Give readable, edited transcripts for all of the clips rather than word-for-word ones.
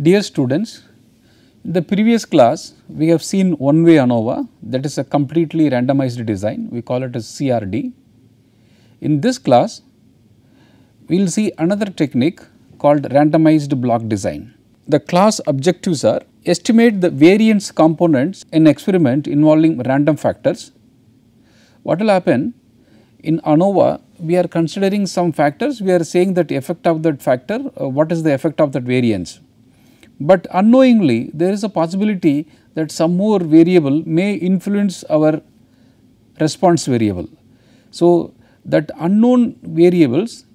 Dear students, in the previous class we have seen one way ANOVA, that is a completely randomized design, we call it as CRD. In this class we will see another technique called randomized block design. The class objectives are: estimate the variance components in experiment involving random factors. What will happen in ANOVA, we are considering some factors, we are saying that effect of that factor, what is the effect of that variance. But unknowingly there is a possibility that some more variable may influence our response variable. So, that unknown variables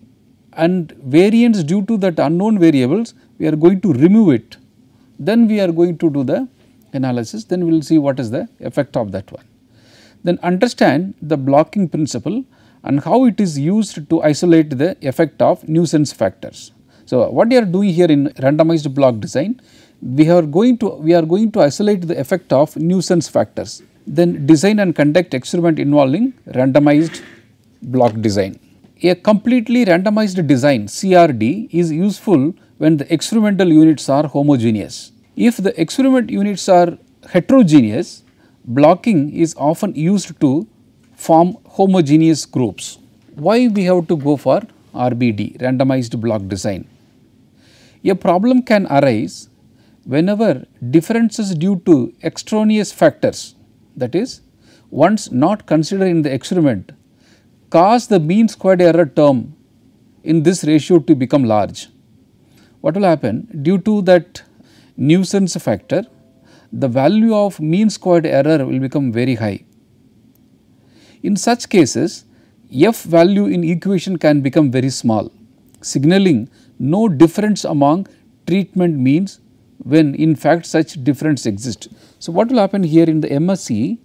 and variance due to that unknown variables, we are going to remove it, then we are going to do the analysis, then we will see what is the effect of that one. Then understand the blocking principle and how it is used to isolate the effect of nuisance factors. So, what we are doing here in randomized block design, we are going to isolate the effect of nuisance factors. Then design and conduct experiment involving randomized block design. A completely randomized design CRD is useful when the experimental units are homogeneous. If the experiment units are heterogeneous, blocking is often used to form homogeneous groups. Why we have to go for RBD, randomized block design? A problem can arise whenever differences due to extraneous factors, that is ones not considered in the experiment, cause the mean squared error term in this ratio to become large. What will happen? Due to that nuisance factor, the value of mean squared error will become very high. In such cases, f value in equation can become very small, signaling no difference among treatment means when in fact such difference exists. So, what will happen here in the MSE?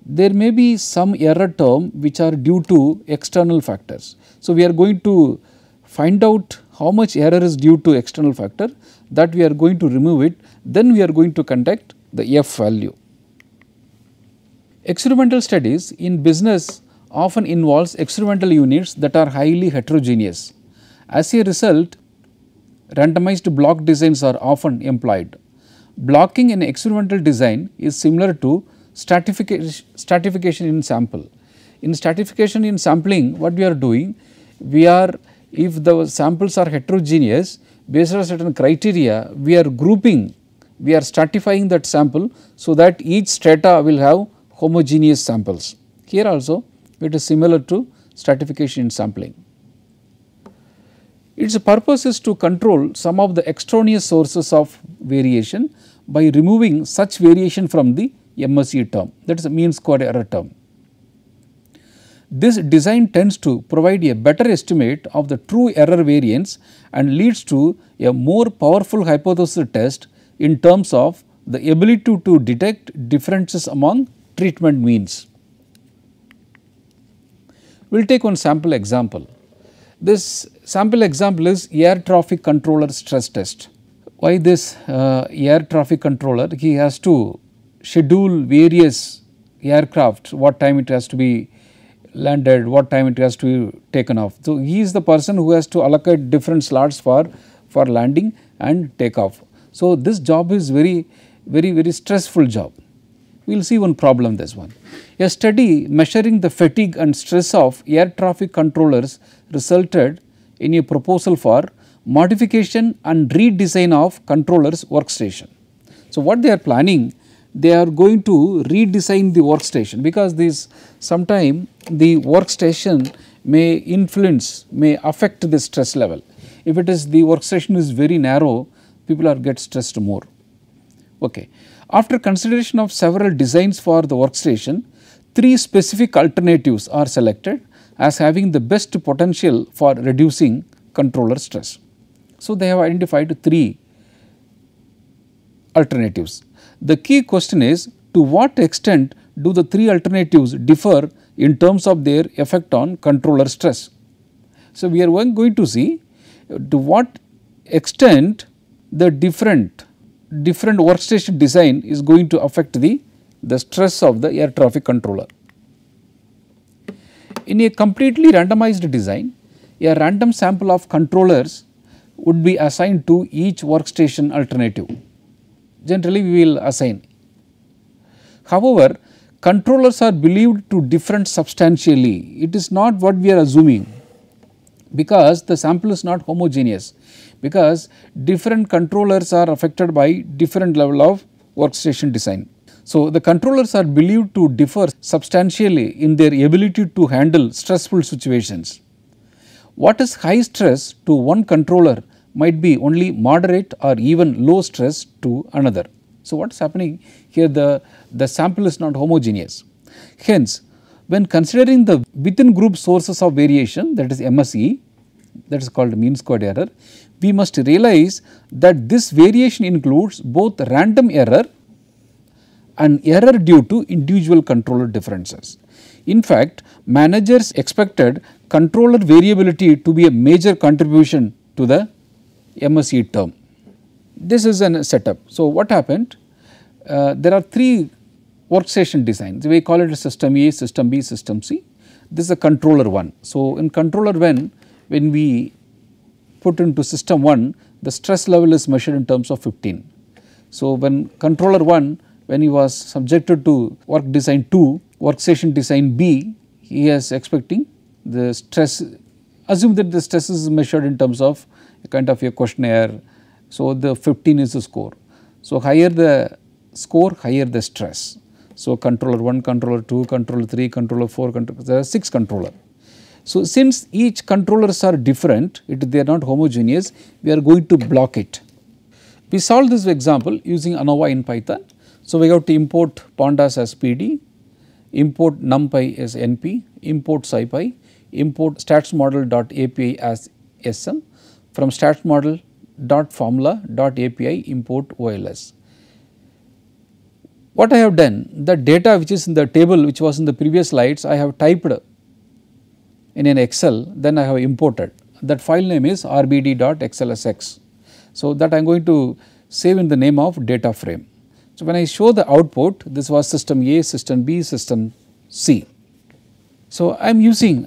There may be some error term which are due to external factors. So, we are going to find out how much error is due to external factor, that we are going to remove it, then we are going to conduct the f value. Experimental studies in business often involves experimental units that are highly heterogeneous. As a result, randomized block designs are often employed. Blocking in experimental design is similar to stratification in sample. In stratification in sampling, what we are doing, if the samples are heterogeneous, based on certain criteria, we are grouping, we are stratifying that sample, so that each strata will have homogeneous samples. Here also it is similar to stratification in sampling. Its purpose is to control some of the extraneous sources of variation by removing such variation from the MSE term, that is a mean squared error term. This design tends to provide a better estimate of the true error variance and leads to a more powerful hypothesis test in terms of the ability to detect differences among treatment means. We will take one sample example. This sample example is air traffic controller stress test. Why this air traffic controller? He has to schedule various aircraft, what time it has to be landed, what time it has to be taken off. So, he is the person who has to allocate different slots for landing and takeoff. So, this job is very stressful job. We will see one problem, this one. A study measuring the fatigue and stress of air traffic controllers resulted in a proposal for modification and redesign of controllers workstation. So, what they are planning, they are going to redesign the workstation, because this sometime the workstation may affect the stress level. If it is the workstation is very narrow, people get stressed more. Okay. After consideration of several designs for the workstation, 3 specific alternatives are selected as having the best potential for reducing controller stress. So, they have identified 3 alternatives. The key question is, to what extent do the 3 alternatives differ in terms of their effect on controller stress? So, we are going to see to what extent the different workstation design is going to affect the stress of the air traffic controller. In a completely randomized design, a random sample of controllers would be assigned to each workstation alternative. Generally we will assign. However, controllers are believed to differ substantially. It is not what we are assuming, because the sample is not homogeneous, because different controllers are affected by different level of workstation design. So, the controllers are believed to differ substantially in their ability to handle stressful situations. What is high stress to one controller might be only moderate or even low stress to another. So, what is happening here, the sample is not homogeneous. Hence, when considering the within group sources of variation, that is MSE, that is called mean squared error, we must realize that this variation includes both random error and error due to individual controller differences. In fact, managers expected controller variability to be a major contribution to the MSE term. This is a setup. So, what happened? There are 3 workstation designs. We call it a system A, system B, system C. This is a controller 1. So, in controller 1, when we put into system 1, the stress level is measured in terms of 15. So, when controller 1, when he was subjected to work design 2, workstation design B, he is expecting the stress, assume that the stress is measured in terms of a kind of a questionnaire. So, the 15 is the score. So, higher the score, higher the stress. So, controller 1, controller 2, controller 3, controller 4, there are 6 controller. So, since each controllers are different, they are not homogeneous, we are going to block it. We solve this example using ANOVA in Python. So, we have to import pandas as PD, import numpy as NP, import scipy, import statsmodel.api as SM, from statsmodel.formula.api import OLS. What I have done, the data which is in the table which was in the previous slides, I have typed in an Excel, then I have imported. That file name is rbd.xlsx. So, that I am going to save in the name of data frame. So, when I show the output, this was system A, system B, system C. So, I am using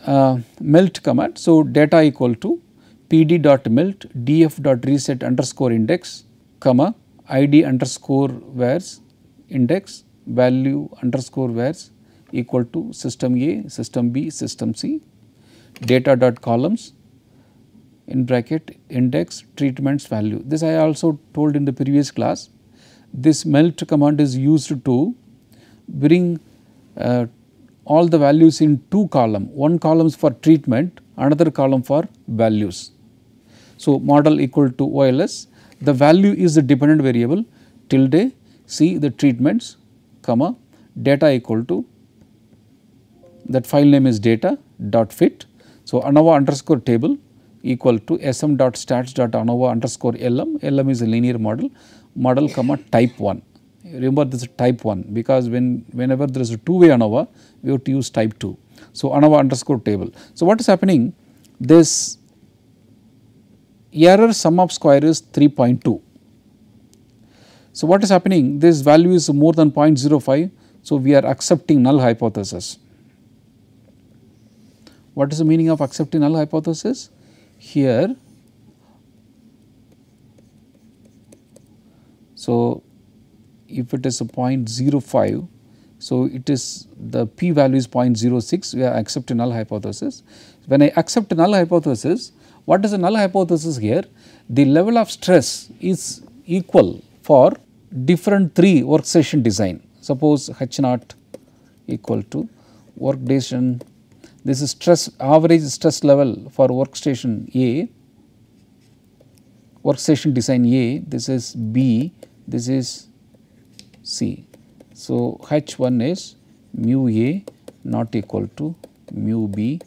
melt command. So, data equal to pd.melt df.reset underscore index, comma id underscore wheres index value underscore wheres equal to system A, system B, system C, data dot columns in bracket index treatments value. This I also told in the previous class. This melt command is used to bring all the values in 2 columns, one column for treatment, another column for values. So, model equal to OLS, the value is the dependent variable tilde C the treatments, comma data equal to, that file name is data dot fit. So, ANOVA underscore table equal to sm.stats.anova underscore lm, lm is a linear model comma type 1. Remember this is type 1, because whenever there is a two-way ANOVA, we have to use type 2. So, ANOVA underscore table. So, what is happening? This error sum of square is 3.2. So, what is happening? This value is more than 0.05. So, we are accepting null hypothesis. What is the meaning of accepting null hypothesis? Here, so if it is a 0.05, so it is the p value is 0.06, we are accepting null hypothesis. When I accept null hypothesis, what is the null hypothesis here? The level of stress is equal for different 3 workstation design. Suppose H0 equal to workstation, this is stress, average stress level for workstation A, workstation design A, this is B, this is C. So, H1 is mu A not equal to mu B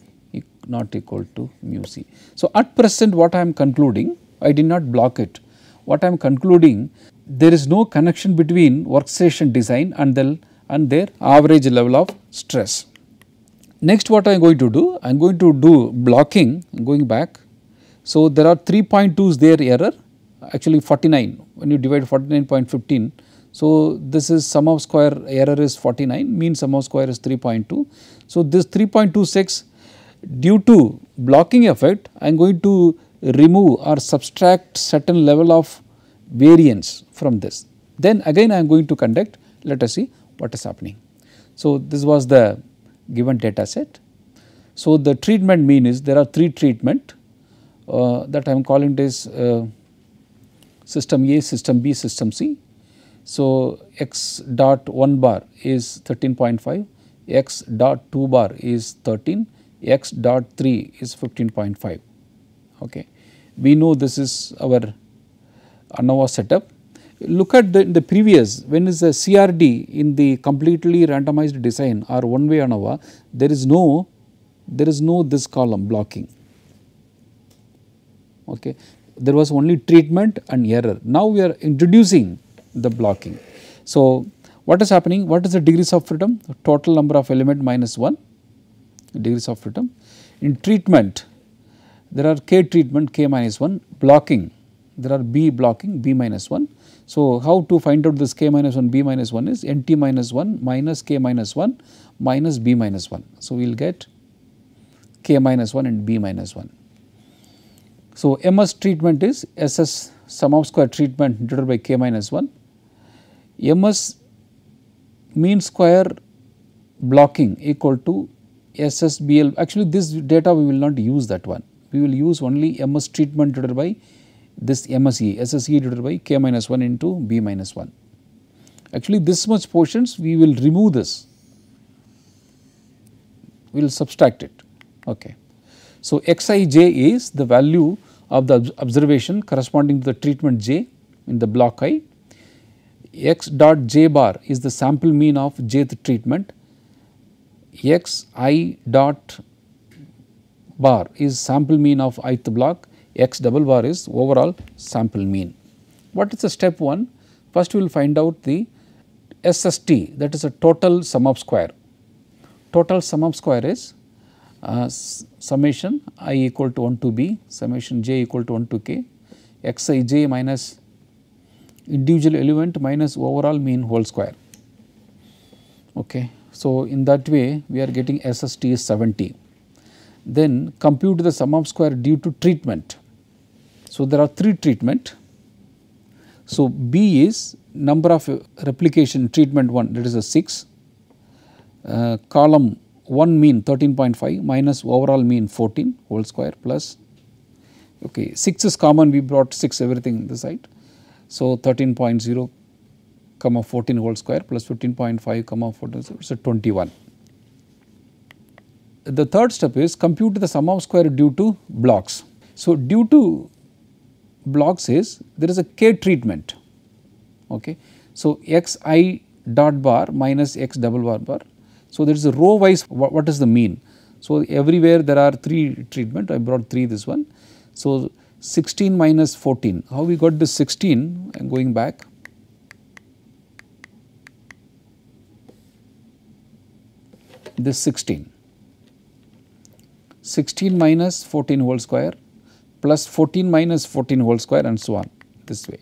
not equal to mu C. So, at present what I am concluding, I did not block it. What I am concluding, there is no connection between workstation design and their average level of stress. Next what I am going to do? I am going to do blocking, going back. So, there are 3.2s there error, actually 49, when you divide 49.15. So, this is sum of square error is 49, mean sum of square is 3.2. So, this 3.26 due to blocking effect, I am going to remove or subtract certain level of variance from this. Then again I am going to conduct, let us see what is happening. So, this was the given data set. So, the treatment mean is there are 3 treatment that I am calling this system A, system B, system C. So, x dot 1 bar is 13.5, x dot 2 bar is 13, x dot 3 is 15.5. Okay. We know this is our ANOVA setup. Look at the previous, when is the CRD in the completely randomized design or one way ANOVA, there is no this column blocking. Okay. There was only treatment and error. Now we are introducing the blocking. So, what is happening? What is the degrees of freedom? The total number of element minus 1 degrees of freedom. In treatment, there are k treatment k minus 1, blocking there are b blocking b minus 1. So, how to find out this k minus 1 b minus 1 is nt minus 1 minus k minus 1 minus b minus 1. So, we will get k minus 1 and b minus 1. So, MS treatment is SS sum of square treatment divided by k minus 1, MS mean square blocking equal to SSBL. Actually, this data we will not use that one, we will use only MS treatment divided by this MSE, SSE divided by k minus 1 into b minus 1. Actually, this much portions we will remove this, we will subtract it. Okay. So, Xij is the value of the observation corresponding to the treatment j in the block I, x dot j bar is the sample mean of jth treatment, xi dot bar is sample mean of ith block, x double bar is overall sample mean. What is the step 1? First we will find out the SST, that is a total sum of square. Total sum of square is summation I equal to 1 to b, summation j equal to 1 to k, xij minus individual element minus overall mean whole square. Okay. So, in that way we are getting SST is 70. Then compute the sum of square due to treatment. So, there are 3 treatment. So, B is number of replication treatment 1, that is a 6, column 1 mean 13.5 minus overall mean 14 whole square plus, okay, 6 is common, we brought 6 everything this side. So, 13.0 comma 14 whole square plus 15.5 comma 14, so 21. The third step is compute the sum of square due to blocks. So, due to blocks is there is a k treatment. Okay. So, xi dot bar minus x double bar bar. So, there is a row wise what is the mean. So, everywhere there are 3 treatment, I brought 3 this one. So, 16 minus 14, how we got this 16, I am going back. This 16 minus 14 whole square plus 14 minus 14 whole square and so on this way.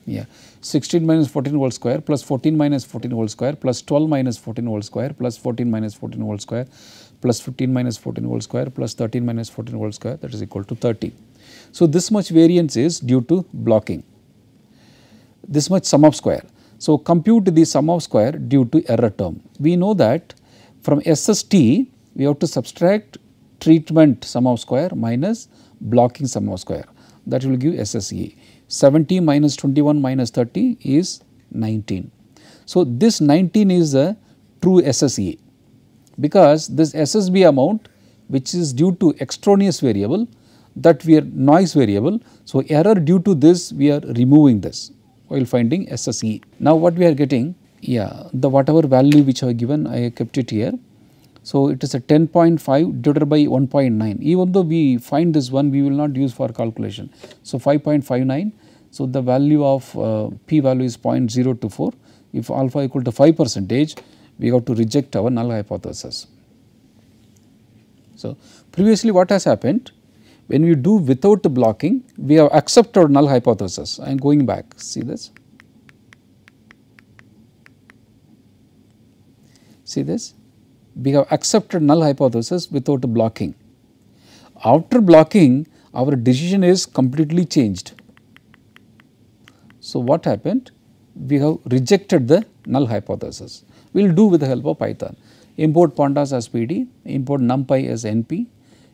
Yeah, 16 minus 14 whole square plus 14 minus 14 whole square plus 12 minus 14 whole square plus 14 minus 14 whole square plus 15 minus 14 whole square plus 13 minus 14 whole square, that is equal to 30. So, this much variance is due to blocking, this much sum of square. So, compute the sum of square due to error term. We know that from SST we have to subtract treatment sum of square minus blocking sum of square, that will give SSE. 70 minus 21 minus 30 is 19. So, this 19 is a true SSE, because this SSB amount which is due to extraneous variable, that we are noise variable. So, error due to this we are removing this while finding SSE. Now, what we are getting, yeah, the whatever value which I have given I kept it here. So, it is a 10.5 divided by 1.9, even though we find this one we will not use for calculation. So, 5.59. So, the value of p value is 0.024. If alpha equal to 5%, we have to reject our null hypothesis. So, previously what has happened, when we do without blocking we have accepted our null hypothesis. I am going back, see this, we have accepted null hypothesis without blocking. After blocking, our decision is completely changed. So, what happened? We have rejected the null hypothesis. We will do with the help of Python. Import pandas as PD, import numpy as NP,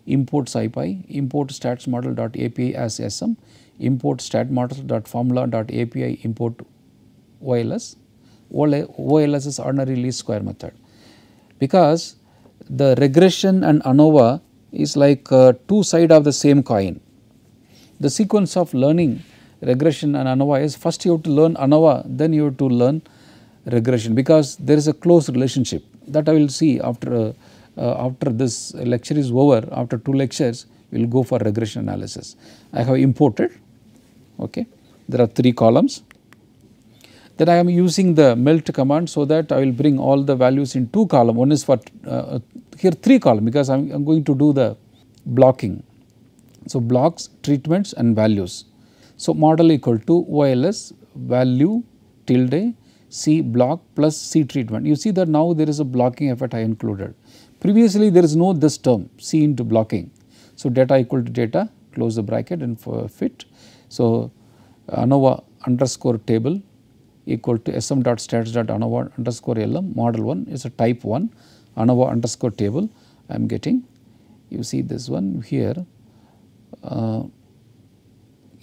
import scipy, import statsmodel.api as SM, import statmodel.formula.api, import OLS. OLS is ordinary least square method, because the regression and ANOVA is like two sides of the same coin. The sequence of learning regression and ANOVA is, first you have to learn ANOVA, then you have to learn regression, because there is a close relationship that I will see after this lecture is over. After 2 lectures we will go for regression analysis. I have imported, okay. There are 3 columns. Then I am using the melt command, so that I will bring all the values in 2 columns. One is for here 3 columns, because I am going to do the blocking. So, blocks, treatments and values. So, model equal to OLS value tilde C block plus C treatment. You see that now there is a blocking effort I included. Previously there is no this term C into blocking. So, data equal to data, close the bracket and fit. So, ANOVA underscore table equal to sm.stats.ANOVA underscore LM, model 1 is a type 1, ANOVA underscore table I am getting. You see this one here,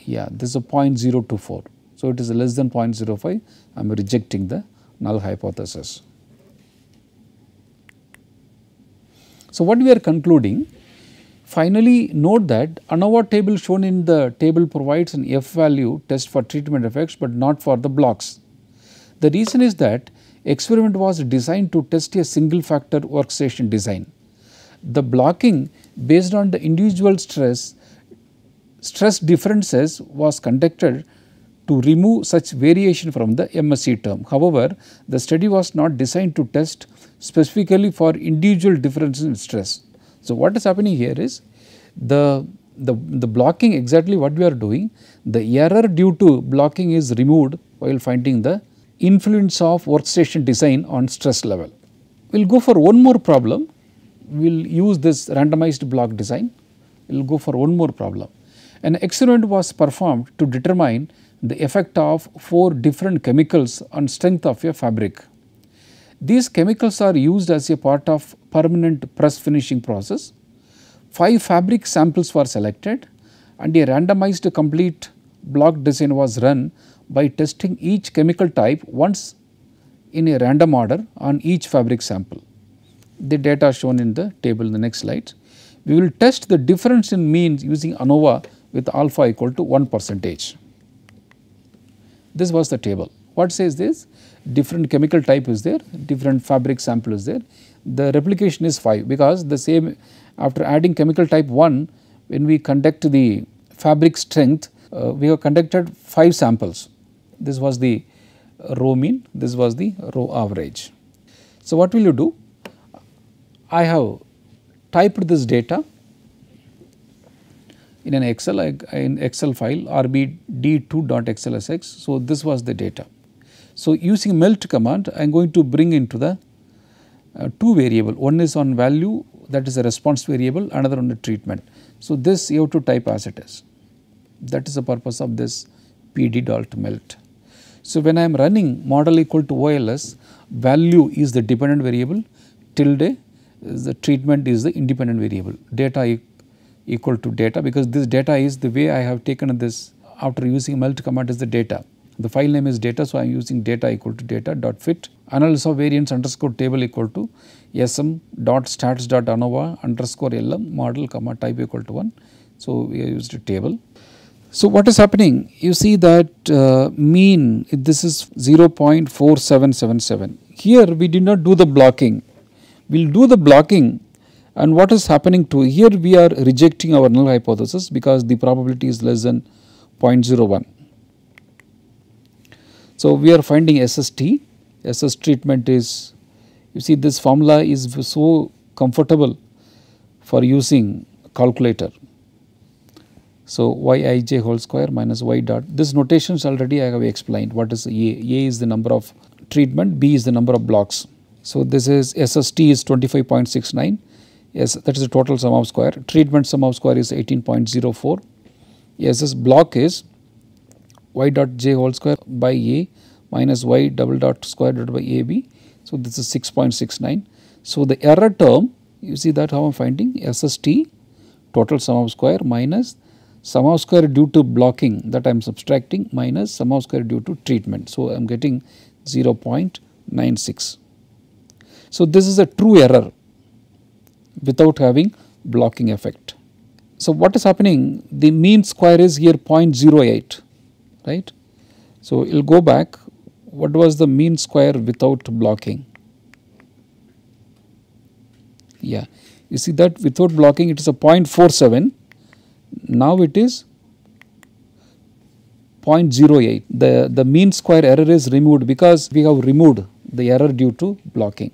yeah, this is a 0.024. So, it is less than 0.05, I am rejecting the null hypothesis. So, what we are concluding? Finally, note that ANOVA table shown in the table provides an F value test for treatment effects, but not for the blocks. The reason is that experiment was designed to test a single factor workstation design. The blocking based on the individual stress differences was conducted to remove such variation from the MSE term. However, the study was not designed to test specifically for individual differences in stress. So, what is happening here is the blocking, exactly what we are doing, the error due to blocking is removed while finding the influence of workstation design on stress level. We will go for one more problem. We will use this randomized block design. We will go for one more problem. An experiment was performed to determine the effect of 4 different chemicals on strength of a fabric. These chemicals are used as a part of permanent press finishing process. 5 fabric samples were selected and a randomized complete block design was run by testing each chemical type once in a random order on each fabric sample. The data are shown in the table in the next slide. We will test the difference in means using ANOVA with alpha equal to 1%. This was the table. What says this? Different chemical type is there, different fabric sample is there. The replication is 5, because the same, after adding chemical type 1, when we conduct the fabric strength, we have conducted 5 samples. This was the row mean, this was the row average. So, what will you do? I have typed this data in an Excel, in Excel file rbd2.xlsx. So, this was the data. So, using melt command I am going to bring into the 2 variable, one is on value, that is a response variable, another on the treatment. So, this you have to type as it is, that is the purpose of this pd.melt. So, when I am running model equal to OLS, value is the dependent variable, tilde is the treatment is the independent variable, data equal to data, because this data is the way I have taken this after using melt command is the data. The file name is data, so I am using data equal to data dot fit analysis of variance underscore table equal to sm dot stats dot ANOVA underscore LM model comma type equal to 1. So, we have used a table. So, what is happening? You see that mean, this is 0.4777. Here we did not do the blocking. We will do the blocking, and what is happening to here, we are rejecting our null hypothesis because the probability is less than 0.01. So, we are finding SST, SS treatment is, you see this formula is so comfortable for using calculator. So, yij whole square minus y dot, this notations already I have explained what is A. A is the number of treatment, B is the number of blocks. So, this is SST is 25.69, yes, that is the total sum of square. Treatment sum of square is 18.04. SS block is y dot j whole square by A minus y double dot square dot by AB. So, this is 6.69. So, the error term, you see that how I am finding SST total sum of square minus sum of square due to blocking, that I am subtracting, minus sum of square due to treatment. So, I am getting 0.96. So, this is a true error without having blocking effect. So, what is happening? The mean square is here 0.08, right. So, we will go back. What was the mean square without blocking? Yeah, you see that without blocking it is a 0.47. Now it is 0.08. The mean square error is removed because we have removed the error due to blocking.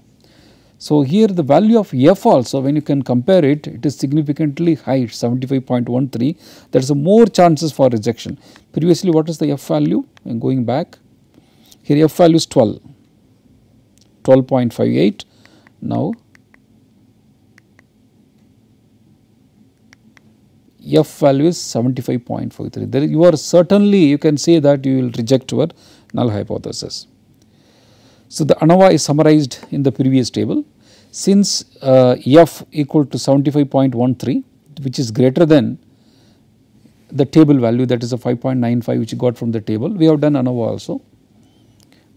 So, here the value of f also, when you can compare it, it is significantly high, 75.13. There is more chances for rejection. Previously, what is the f value? I am going back. Here f value is 12, 12.58. Now, f value is 75.43. There you are certainly, you can say that you will reject your null hypothesis. So, the ANOVA is summarized in the previous table. Since f equal to 75.13, which is greater than the table value, that is a 5.95 which you got from the table, we have done ANOVA also.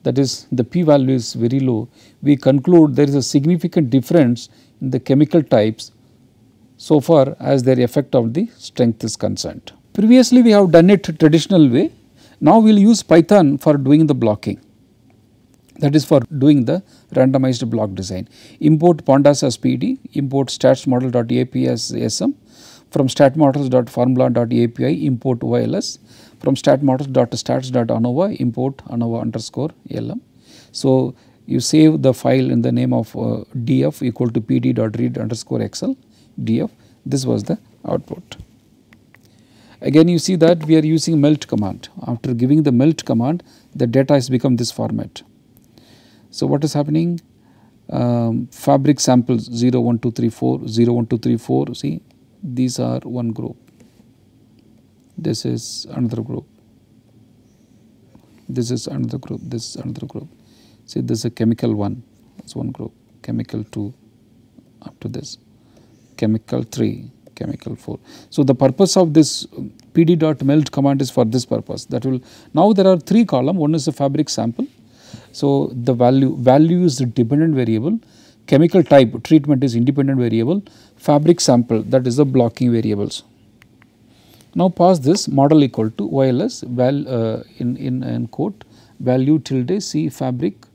That is, the p value is very low. We conclude there is a significant difference in the chemical types so far as their effect of the strength is concerned. Previously, we have done it traditional way. Now, we will use Python for doing the blocking, that is for doing the randomized block design. Import pandas as PD, import statsmodel.api as SM, from statmodels.formula.api import OLS, from statmodels.stats.ANOVA import ANOVA_LM. So, you save the file in the name of df equal to pd.read_excel df. This was the output. Again, you see that we are using melt command. After giving the melt command, the data has become this format. So, what is happening? Fabric samples 0, 1, 2, 3, 4, 0, 1, 2, 3, 4, see these are one group, this is another group, this is another group, this is another group. See, this is a chemical 1, that is one group, chemical 2 up to this, chemical 3, chemical 4. So, the purpose of this pd.melt command is for this purpose, that will, now there are 3 columns, one is the fabric sample. So, the value is the dependent variable, chemical type treatment is independent variable, fabric sample, that is the blocking variables. Now, pass this model equal to OLS in quote value tilde C fabric,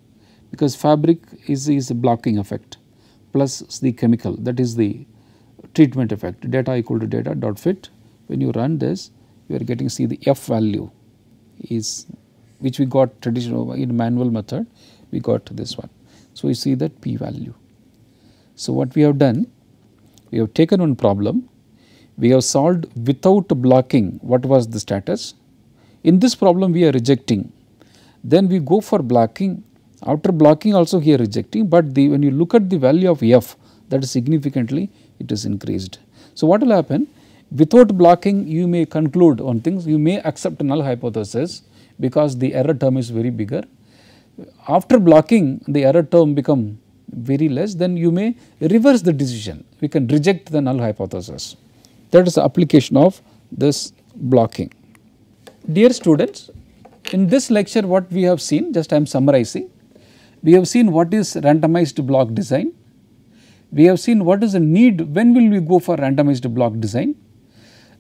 because fabric is a blocking effect plus the chemical, that is the treatment effect, data equal to data dot fit. When you run this, you are getting, see the f value is, which we got traditional in manual method, we got this one. So, you see that p value. So, what we have done, we have taken one problem, we have solved without blocking what was the status. In this problem we are rejecting, then we go for blocking, after blocking also here rejecting, but when you look at the value of f, that is significantly it is increased. So, what will happen? Without blocking you may conclude on things, you may accept null hypothesis because the error term is very bigger. After blocking the error term become very less, then you may reverse the decision, we can reject the null hypothesis. That is the application of this blocking. Dear students, in this lecture what we have seen, just I am summarizing, we have seen what is randomized block design, we have seen what is the need, when will we go for randomized block design,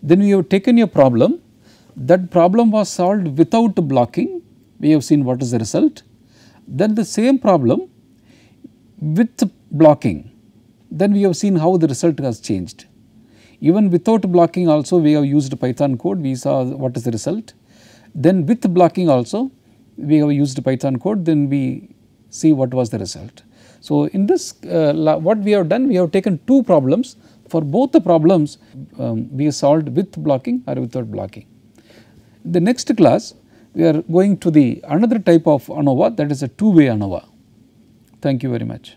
then we have taken a problem, that problem was solved without blocking, we have seen what is the result, then the same problem with blocking, then we have seen how the result has changed. Even without blocking also we have used Python code, we saw what is the result. Then with blocking also we have used Python code, then we see what was the result. So, in this what we have done, we have taken 2 problems, for both the problems we have solved with blocking or without blocking. In the next class we are going to the another type of ANOVA, that is a two-way ANOVA. Thank you very much.